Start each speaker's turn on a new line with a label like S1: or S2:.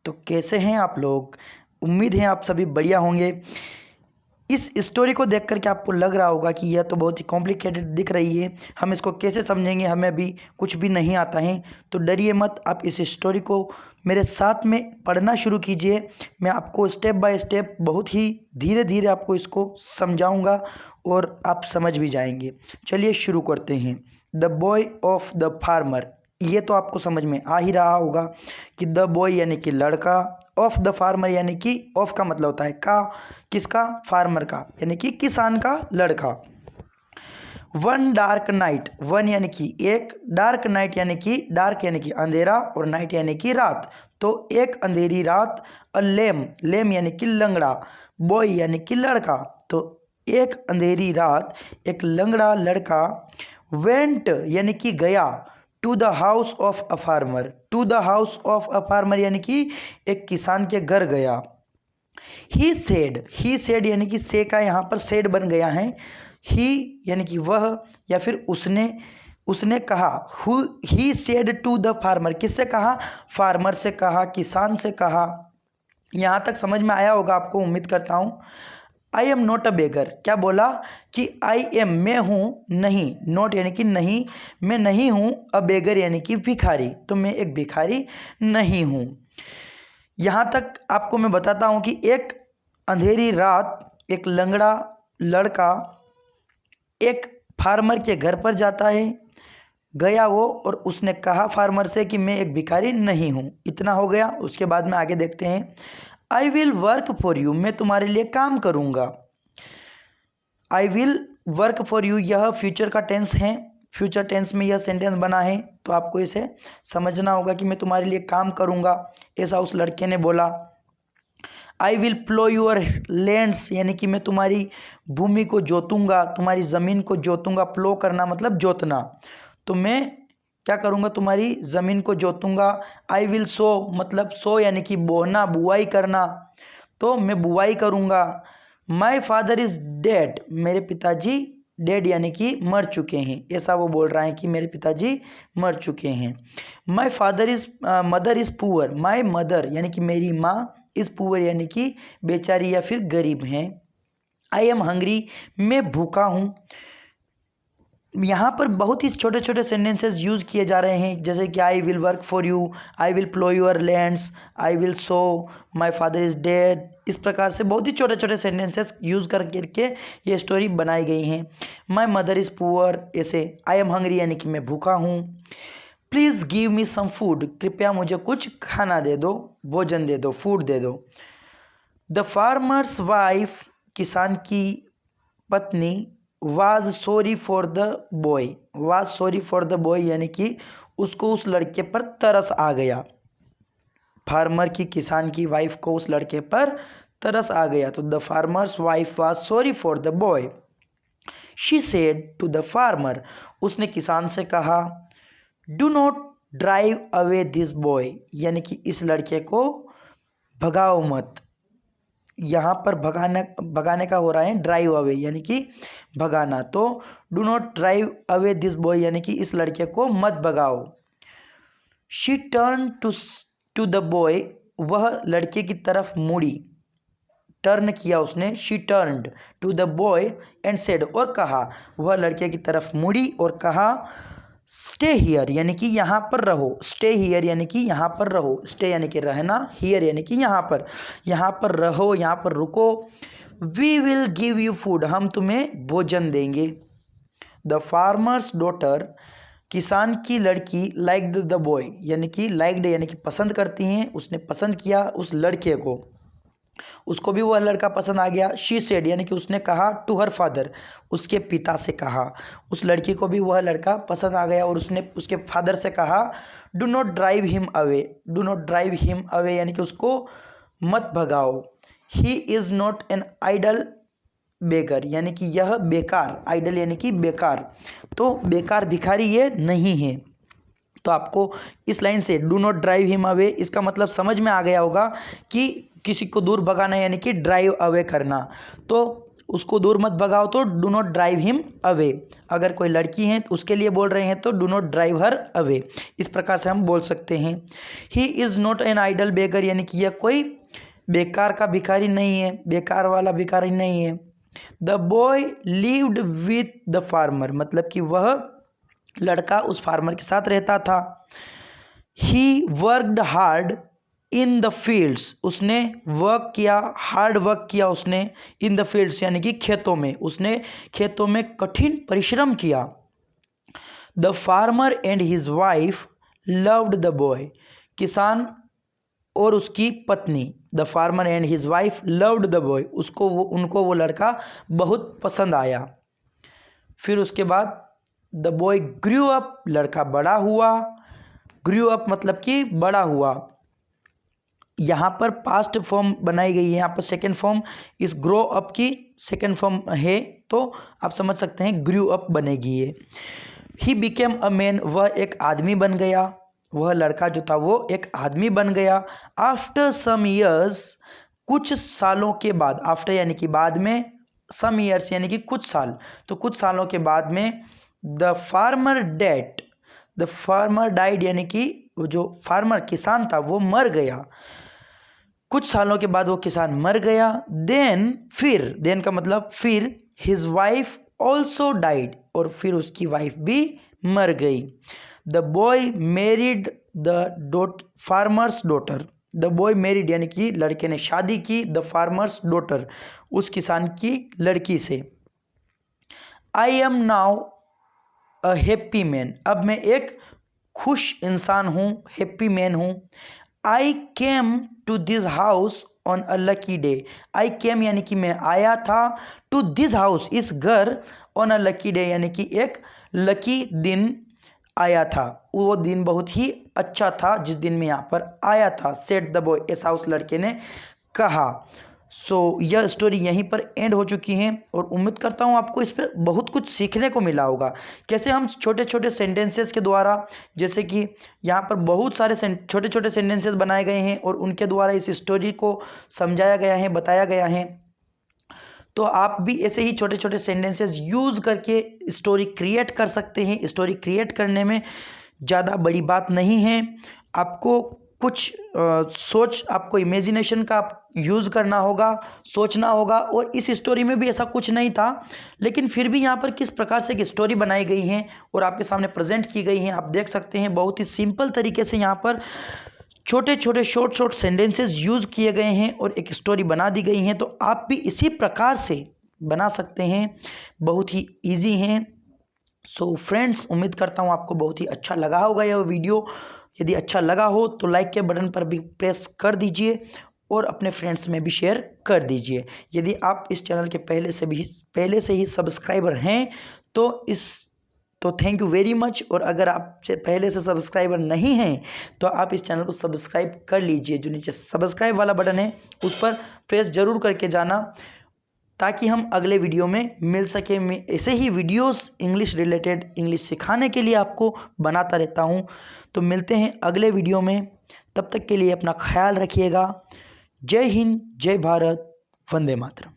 S1: तो कैसे हैं आप लोग। उम्मीद है आप सभी बढ़िया होंगे। इस स्टोरी को देख कर के आपको लग रहा होगा कि यह तो बहुत ही कॉम्प्लिकेटेड दिख रही है, हम इसको कैसे समझेंगे, हमें अभी कुछ भी नहीं आता है। तो डरिए मत, आप इस स्टोरी को मेरे साथ में पढ़ना शुरू कीजिए। मैं आपको स्टेप बाय स्टेप बहुत ही धीरे धीरे आपको इसको समझाऊंगा और आप समझ भी जाएंगे। चलिए शुरू करते हैं। The boy of the farmer, ये तो आपको समझ में आ ही रहा होगा कि द बॉय यानी कि लड़का, ऑफ द फार्मर यानी कि ऑफ का मतलब होता है का, किसका, फार्मर का यानी कि किसान का लड़का। वन डार्क नाइट, वन यानी कि एक, डार्क नाइट यानी कि डार्क यानी कि अंधेरा और नाइट यानी कि रात। तो एक अंधेरी रात, अ लेम, लेम यानी कि लंगड़ा, बॉय यानी कि लड़का। तो एक अंधेरी रात एक लंगड़ा लड़का, वेंट यानी कि गया, to the house of a farmer, to the house of a farmer यानी कि एक किसान के घर गया। ही सेड यानी कि से का यहाँ पर सेड बन गया है। ही यानी कि वह या फिर उसने कहा। He said to the farmer, किससे कहा, फार्मर से कहा, किसान से कहा। यहाँ तक समझ में आया होगा आपको, उम्मीद करता हूँ। आई एम नॉट अ बेगर, क्या बोला कि आई एम, मैं हूँ, नहीं, नॉट यानी कि नहीं, मैं नहीं हूँ, अ बेगर यानी कि भिखारी, तो मैं एक भिखारी नहीं हूँ। यहाँ तक आपको मैं बताता हूँ कि एक अंधेरी रात एक लंगड़ा लड़का एक फार्मर के घर पर जाता है, गया वो, और उसने कहा फार्मर से कि मैं एक भिखारी नहीं हूँ। इतना हो गया। उसके बाद में आगे देखते हैं। आई विल वर्क फॉर यू, मैं तुम्हारे लिए काम करूँगा। आई विल वर्क फॉर यू, यह फ्यूचर का टेंस है, फ्यूचर टेंस में यह सेंटेंस बना है, तो आपको इसे समझना होगा कि मैं तुम्हारे लिए काम करूँगा, ऐसा उस लड़के ने बोला। I will plough your lands, यानी कि मैं तुम्हारी भूमि को जोतूंगा, तुम्हारी ज़मीन को जोतूंगा। प्लो करना मतलब जोतना, तो मैं क्या करूँगा, तुम्हारी ज़मीन को जोतूंगा। आई विल सो, मतलब सो यानी कि बोना, बुआई करना, तो मैं बुआई करूँगा। माई फादर इज़ डेड, मेरे पिताजी डेड यानी कि मर चुके हैं, ऐसा वो बोल रहा है कि मेरे पिताजी मर चुके हैं। माई father is mother is poor, my mother यानी कि मेरी माँ, इज़ पुअर यानी कि बेचारी या फिर गरीब हैं। आई एम हंग्री, मैं भूखा हूँ। यहाँ पर बहुत ही छोटे छोटे सेंटेंसेस यूज़ किए जा रहे हैं, जैसे कि I will work for you, I will plough your lands, I will sow, my father is dead. इस प्रकार से बहुत ही छोटे छोटे सेंटेंसेस यूज़ करके ये स्टोरी बनाई गई हैं। माई मदर इज़ पुअर, ऐसे आई एम हंग्री यानी कि मैं भूखा हूँ। Please give me some food, कृपया मुझे कुछ खाना दे दो, भोजन दे दो, फूड दे दो। द फार्मर्स वाइफ, किसान की पत्नी, was sorry for the boy, was sorry for the boy यानी कि उसको उस लड़के पर तरस आ गया। फार्मर की, किसान की वाइफ को उस लड़के पर तरस आ गया, तो the farmer's wife was sorry for the boy. She said to the farmer, उसने किसान से कहा, do not drive away this boy, यानी कि इस लड़के को भगाओ मत। यहाँ पर भगाने का हो रहा है ड्राइव अवे यानी कि भगाना, तो do not drive away this boy यानी कि इस लड़के को मत भगाओ। She turn to the boy, वह लड़के की तरफ मुड़ी, टर्न किया उसने। She turned to the boy and said, और कहा, वह लड़के की तरफ मुड़ी और कहा, स्टे हियर यानी कि यहाँ पर रहो, स्टे हियर यानी कि यहाँ पर रहो, स्टे यानी कि रहना, हियर यानी कि यहाँ पर रहो, यहाँ पर रुको। We will give you food, हम तुम्हें भोजन देंगे। द फार्मर्स डॉटर, किसान की लड़की, लाइक्ड द बॉय यानी कि लाइक्ड यानी कि पसंद करती हैं, उसने पसंद किया उस लड़के को, उसको भी वह लड़का पसंद आ गया। शी सेड यानी कि उसने कहा टू हर फादर, उसके पिता से कहा, उस लड़की को भी वह लड़का पसंद आ गया और उसने उसके फादर से कहा, do not drive him away, do not drive him away यानी कि उसको मत भगाओ। He is not an idle beggar, यानी कि यह बेकार, आइडल यानी कि बेकार, तो बेकार भिखारी ये नहीं है। तो आपको इस लाइन से do not drive him away, इसका मतलब समझ में आ गया होगा कि किसी को दूर भगाना यानी कि ड्राइव अवे करना। तो उसको दूर मत भगाओ तो do not drive him away. अगर कोई लड़की है तो उसके लिए बोल रहे हैं तो do not drive her away, इस प्रकार से हम बोल सकते हैं। He is not an idle beggar, यानी कि यह कोई बेकार का भिखारी नहीं है, बेकार वाला भिखारी नहीं है। The boy lived with the farmer, मतलब कि वह लड़का उस फार्मर के साथ रहता था। He worked hard in the fields, उसने वर्क किया, हार्ड वर्क किया उसने, इन द फील्ड्स यानी कि खेतों में, उसने खेतों में कठिन परिश्रम किया। The farmer and his wife loved the boy, किसान और उसकी पत्नी, the farmer and his wife loved the boy, उनको वो लड़का बहुत पसंद आया। फिर उसके बाद द बॉय ग्रू अप, लड़का बड़ा हुआ। ग्रू अप मतलब कि बड़ा हुआ। यहाँ पर पास्ट फॉर्म बनाई गई है, यहाँ पर सेकेंड फॉर्म इस ग्रो अप की सेकेंड फॉर्म है, तो आप समझ सकते हैं ग्रू अप बनेगी ये। ही बिकेम अ मैन, वह एक आदमी बन गया, वह लड़का जो था वो एक आदमी बन गया। आफ्टर सम ईयर्स, कुछ सालों के बाद, आफ्टर यानी कि बाद में, सम ईयर्स यानी कि कुछ साल, तो कुछ सालों के बाद में the farmer dead, the farmer died यानी कि जो फार्मर किसान था वो मर गया। कुछ सालों के बाद वो किसान मर गया। देन, फिर, देन का मतलब फिर, हिज वाइफ ऑल्सो डाइड, और फिर उसकी वाइफ भी मर गई। The boy married the farmers daughter, the boy married यानी कि लड़के ने शादी की, द फार्मर्स डॉटर, उस किसान की लड़की से। I am now a happy man, अब मैं एक खुश इंसान हूँ, हैप्पी मैन हूँ। I came to this house on a lucky day, I came यानी कि मैं आया था, टू दिस हाउस, इस घर, ऑन अ लकी डे यानी कि एक लकी दिन आया था, वो दिन बहुत ही अच्छा था जिस दिन मैं यहाँ पर आया था। सेड द बॉय, ऐसा उस लड़के ने कहा। सो यह स्टोरी यहीं पर एंड हो चुकी है और उम्मीद करता हूँ आपको इस पर बहुत कुछ सीखने को मिला होगा। कैसे हम छोटे छोटे सेंटेंसेस के द्वारा, जैसे कि यहाँ पर बहुत सारे छोटे छोटे सेंटेंसेस बनाए गए हैं और उनके द्वारा इस स्टोरी को समझाया गया है, बताया गया है। तो आप भी ऐसे ही छोटे छोटे सेंटेंसेस यूज़ करके स्टोरी क्रिएट कर सकते हैं। स्टोरी क्रिएट करने में ज़्यादा बड़ी बात नहीं है, आपको कुछ सोच, आपको इमेजिनेशन का यूज़ करना होगा, सोचना होगा। और इस स्टोरी में भी ऐसा कुछ नहीं था, लेकिन फिर भी यहाँ पर किस प्रकार से एक स्टोरी बनाई गई है और आपके सामने प्रेजेंट की गई है, आप देख सकते हैं। बहुत ही सिंपल तरीके से यहाँ पर छोटे छोटे शॉर्ट सेंटेंसेस यूज़ किए गए हैं और एक स्टोरी बना दी गई हैं। तो आप भी इसी प्रकार से बना सकते हैं, बहुत ही ईजी हैं। सो फ्रेंड्स, उम्मीद करता हूँ आपको बहुत ही अच्छा लगा होगा यह वीडियो। यदि अच्छा लगा हो तो लाइक के बटन पर भी प्रेस कर दीजिए और अपने फ्रेंड्स में भी शेयर कर दीजिए। यदि आप इस चैनल के पहले से ही सब्सक्राइबर हैं तो थैंक यू वेरी मच। और अगर आप पहले से सब्सक्राइबर नहीं हैं तो आप इस चैनल को सब्सक्राइब कर लीजिए। जो नीचे सब्सक्राइब वाला बटन है उस पर प्रेस ज़रूर करके जाना, ताकि हम अगले वीडियो में मिल सके। मैं ऐसे ही वीडियोस इंग्लिश रिलेटेड, इंग्लिश सिखाने के लिए आपको बनाता रहता हूं। तो मिलते हैं अगले वीडियो में, तब तक के लिए अपना ख्याल रखिएगा। जय हिंद, जय भारत, वंदे मातरम।